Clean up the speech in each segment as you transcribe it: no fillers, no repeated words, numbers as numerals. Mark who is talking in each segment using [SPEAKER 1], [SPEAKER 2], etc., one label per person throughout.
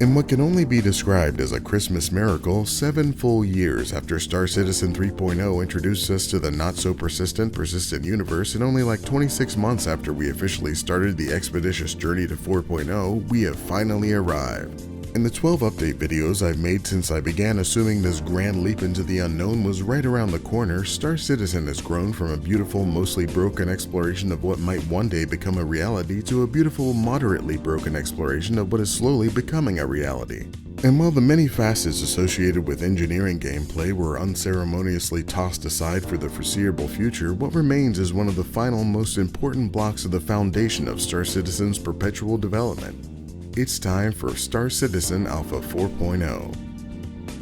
[SPEAKER 1] In what can only be described as a Christmas miracle, 7 full years after Star Citizen 3.0 introduced us to the not-so-persistent, persistent universe, and only like 26 months after we officially started the expeditious journey to 4.0, we have finally arrived. In the 12 update videos I've made since I began assuming this grand leap into the unknown was right around the corner, Star Citizen has grown from a beautiful, mostly broken exploration of what might one day become a reality to a beautiful, moderately broken exploration of what is slowly becoming a reality. And while the many facets associated with engineering gameplay were unceremoniously tossed aside for the foreseeable future, what remains is one of the final, most important blocks of the foundation of Star Citizen's perpetual development. It's time for Star Citizen Alpha 4.0.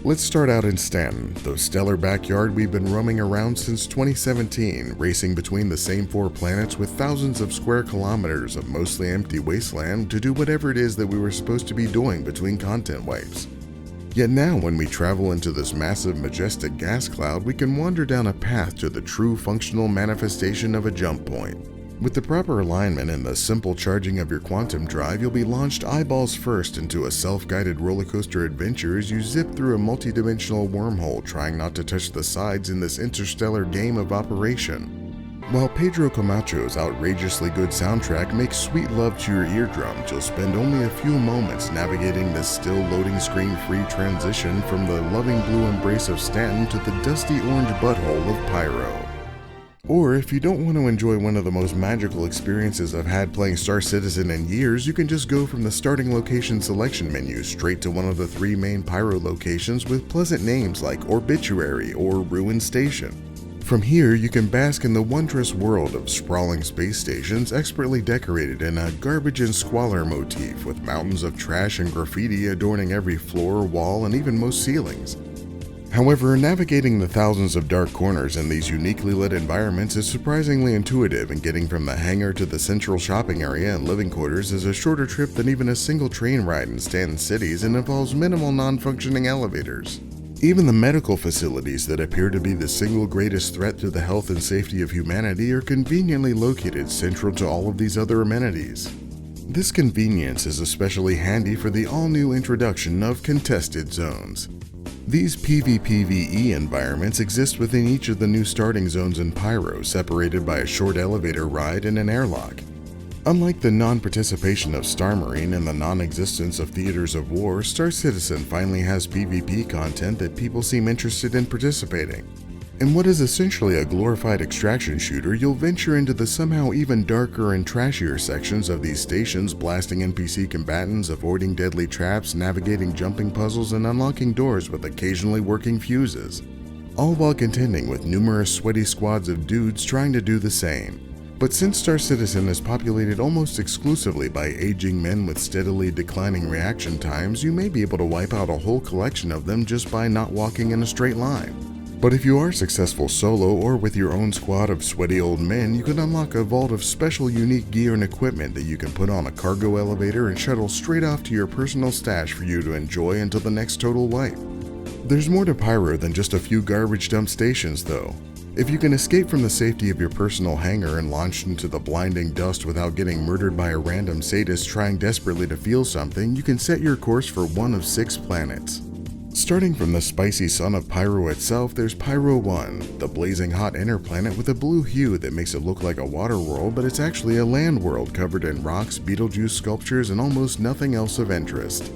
[SPEAKER 1] Let's start out in Stanton, the stellar backyard we've been roaming around since 2017, racing between the same 4 planets with thousands of square kilometers of mostly empty wasteland to do whatever it is that we were supposed to be doing between content wipes. Yet now when we travel into this massive, majestic gas cloud, we can wander down a path to the true functional manifestation of a jump point. With the proper alignment and the simple charging of your quantum drive, you'll be launched eyeballs first into a self-guided rollercoaster adventure as you zip through a multi-dimensional wormhole trying not to touch the sides in this interstellar game of operation. While Pedro Camacho's outrageously good soundtrack makes sweet love to your eardrums, you'll spend only a few moments navigating this still loading screen-free transition from the loving blue embrace of Stanton to the dusty orange butthole of Pyro. Or if you don't want to enjoy one of the most magical experiences I've had playing Star Citizen in years, you can just go from the starting location selection menu straight to one of the 3 main Pyro locations with pleasant names like Obituary or Ruin Station. From here, you can bask in the wondrous world of sprawling space stations expertly decorated in a garbage and squalor motif with mountains of trash and graffiti adorning every floor, wall, and even most ceilings. However, navigating the thousands of dark corners in these uniquely lit environments is surprisingly intuitive, and getting from the hangar to the central shopping area and living quarters is a shorter trip than even a single train ride in Stanton cities and involves minimal non-functioning elevators. Even the medical facilities that appear to be the single greatest threat to the health and safety of humanity are conveniently located central to all of these other amenities. This convenience is especially handy for the all-new introduction of contested zones. These PvPvE environments exist within each of the new starting zones in Pyro, separated by a short elevator ride and an airlock. Unlike the non-participation of Star Marine and the non-existence of Theaters of War, Star Citizen finally has PvP content that people seem interested in participating. In what is essentially a glorified extraction shooter, you'll venture into the somehow even darker and trashier sections of these stations, blasting NPC combatants, avoiding deadly traps, navigating jumping puzzles, and unlocking doors with occasionally working fuses. All while contending with numerous sweaty squads of dudes trying to do the same. But since Star Citizen is populated almost exclusively by aging men with steadily declining reaction times, you may be able to wipe out a whole collection of them just by not walking in a straight line. But if you are successful solo or with your own squad of sweaty old men, you can unlock a vault of special unique gear and equipment that you can put on a cargo elevator and shuttle straight off to your personal stash for you to enjoy until the next total wipe. There's more to Pyro than just a few garbage dump stations though. If you can escape from the safety of your personal hangar and launch into the blinding dust without getting murdered by a random sadist trying desperately to feel something, you can set your course for one of 6 planets. Starting from the spicy sun of Pyro itself, there's Pyro 1, the blazing hot inner planet with a blue hue that makes it look like a water world, but it's actually a land world covered in rocks, Beetlejuice sculptures, and almost nothing else of interest.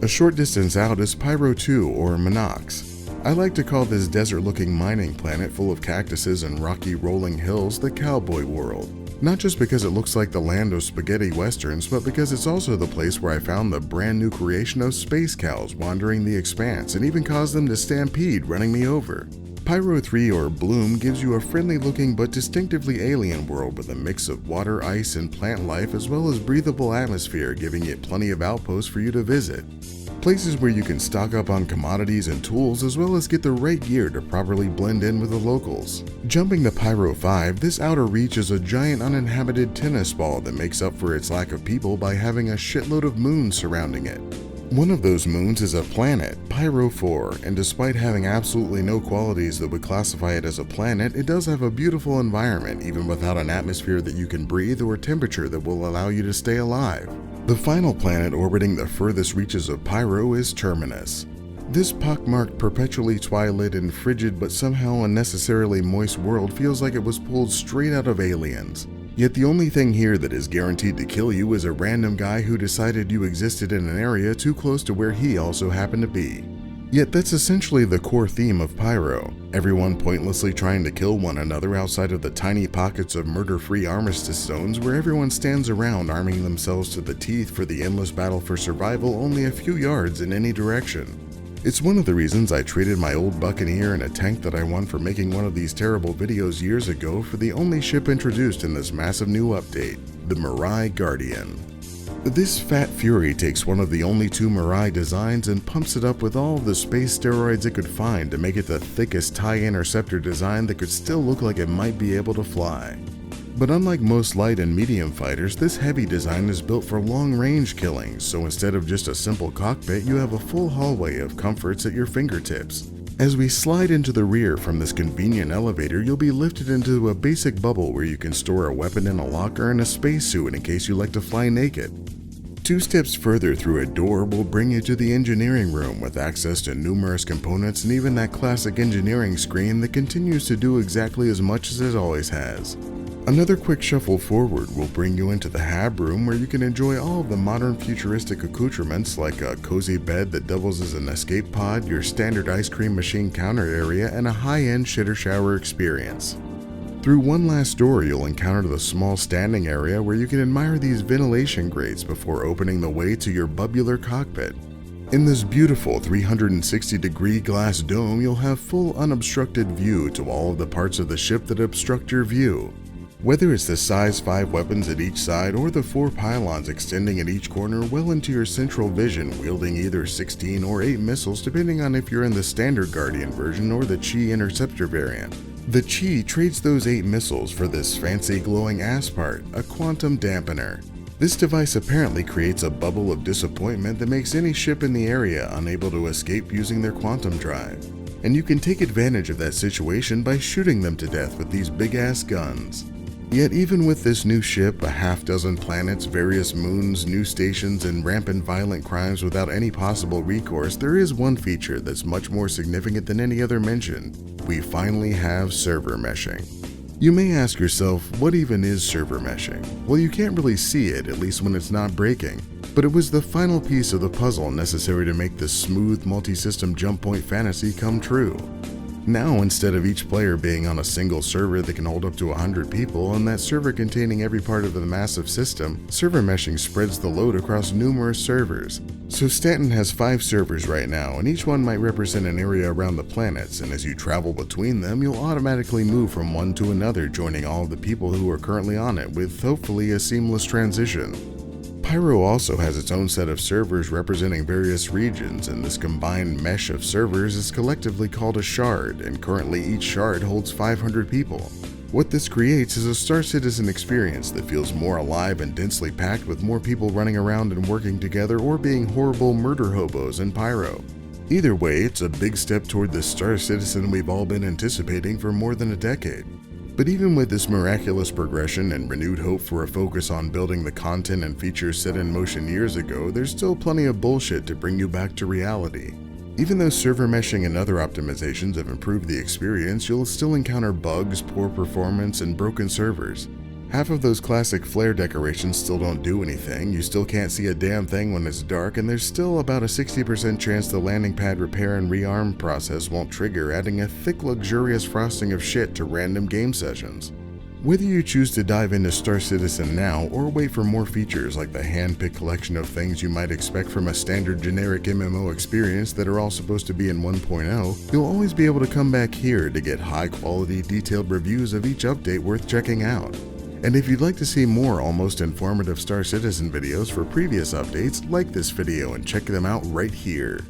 [SPEAKER 1] A short distance out is Pyro 2, or Monox. I like to call this desert-looking mining planet full of cactuses and rocky rolling hills the Cowboy World. Not just because it looks like the land of spaghetti westerns, but because it's also the place where I found the brand new creation of space cows wandering the expanse and even caused them to stampede, running me over. Pyro 3, or Bloom, gives you a friendly-looking but distinctively alien world with a mix of water, ice, and plant life, as well as breathable atmosphere, giving it plenty of outposts for you to visit. Places where you can stock up on commodities and tools, as well as get the right gear to properly blend in with the locals. Jumping to Pyro 5, this outer reach is a giant uninhabited tennis ball that makes up for its lack of people by having a shitload of moons surrounding it. One of those moons is a planet, Pyro 4, and despite having absolutely no qualities that would classify it as a planet, it does have a beautiful environment even without an atmosphere that you can breathe or temperature that will allow you to stay alive. The final planet orbiting the furthest reaches of Pyro is Terminus. This pockmarked, perpetually twilight and frigid but somehow unnecessarily moist world feels like it was pulled straight out of Aliens. Yet the only thing here that is guaranteed to kill you is a random guy who decided you existed in an area too close to where he also happened to be. Yet that's essentially the core theme of Pyro, everyone pointlessly trying to kill one another outside of the tiny pockets of murder-free armistice zones where everyone stands around arming themselves to the teeth for the endless battle for survival only a few yards in any direction. It's one of the reasons I traded my old Buccaneer and a tank that I won for making one of these terrible videos years ago for the only ship introduced in this massive new update, the Mirai Guardian. This fat fury takes one of the only two Mirai designs and pumps it up with all of the space steroids it could find to make it the thickest TIE interceptor design that could still look like it might be able to fly. But unlike most light and medium fighters, this heavy design is built for long-range killing, so instead of just a simple cockpit, you have a full hallway of comforts at your fingertips. As we slide into the rear from this convenient elevator, you'll be lifted into a basic bubble where you can store a weapon in a locker and a spacesuit in case you like to fly naked. 2 steps further through a door will bring you to the engineering room with access to numerous components and even that classic engineering screen that continues to do exactly as much as it always has. Another quick shuffle forward will bring you into the hab room where you can enjoy all of the modern futuristic accoutrements like a cozy bed that doubles as an escape pod, your standard ice cream machine counter area, and a high-end shitter shower experience. Through one last door, you'll encounter the small standing area where you can admire these ventilation grates before opening the way to your bubular cockpit. In this beautiful 360-degree glass dome, you'll have full unobstructed view to all of the parts of the ship that obstruct your view. Whether it's the size 5 weapons at each side or the 4 pylons extending at each corner well into your central vision, wielding either 16 or 8 missiles depending on if you're in the standard Guardian version or the Chi Interceptor variant. The Chi trades those 8 missiles for this fancy glowing ass part, a quantum dampener. This device apparently creates a bubble of disappointment that makes any ship in the area unable to escape using their quantum drive. And you can take advantage of that situation by shooting them to death with these big ass guns. Yet even with this new ship, a half-dozen planets, various moons, new stations, and rampant violent crimes without any possible recourse, there is one feature that's much more significant than any other mentioned. We finally have server meshing. You may ask yourself, what even is server meshing? Well, you can't really see it, at least when it's not breaking, but it was the final piece of the puzzle necessary to make this smooth multi-system jump point fantasy come true. Now, instead of each player being on a single server that can hold up to 100 people and that server containing every part of the massive system, server meshing spreads the load across numerous servers. So Stanton has 5 servers right now, and each one might represent an area around the planets, and as you travel between them, you'll automatically move from one to another, joining all of the people who are currently on it, with hopefully a seamless transition. Pyro also has its own set of servers representing various regions, and this combined mesh of servers is collectively called a shard, and currently each shard holds 500 people. What this creates is a Star Citizen experience that feels more alive and densely packed with more people running around and working together or being horrible murder hobos in Pyro. Either way, it's a big step toward the Star Citizen we've all been anticipating for more than a decade. But even with this miraculous progression and renewed hope for a focus on building the content and features set in motion years ago, there's still plenty of bullshit to bring you back to reality. Even though server meshing and other optimizations have improved the experience, you'll still encounter bugs, poor performance, and broken servers. Half of those classic flare decorations still don't do anything, you still can't see a damn thing when it's dark, and there's still about a 60% chance the landing pad repair and rearm process won't trigger, adding a thick, luxurious frosting of shit to random game sessions. Whether you choose to dive into Star Citizen now or wait for more features like the hand-picked collection of things you might expect from a standard generic MMO experience that are all supposed to be in 1.0, you'll always be able to come back here to get high-quality, detailed reviews of each update worth checking out. And if you'd like to see more almost informative Star Citizen videos for previous updates, like this video and check them out right here.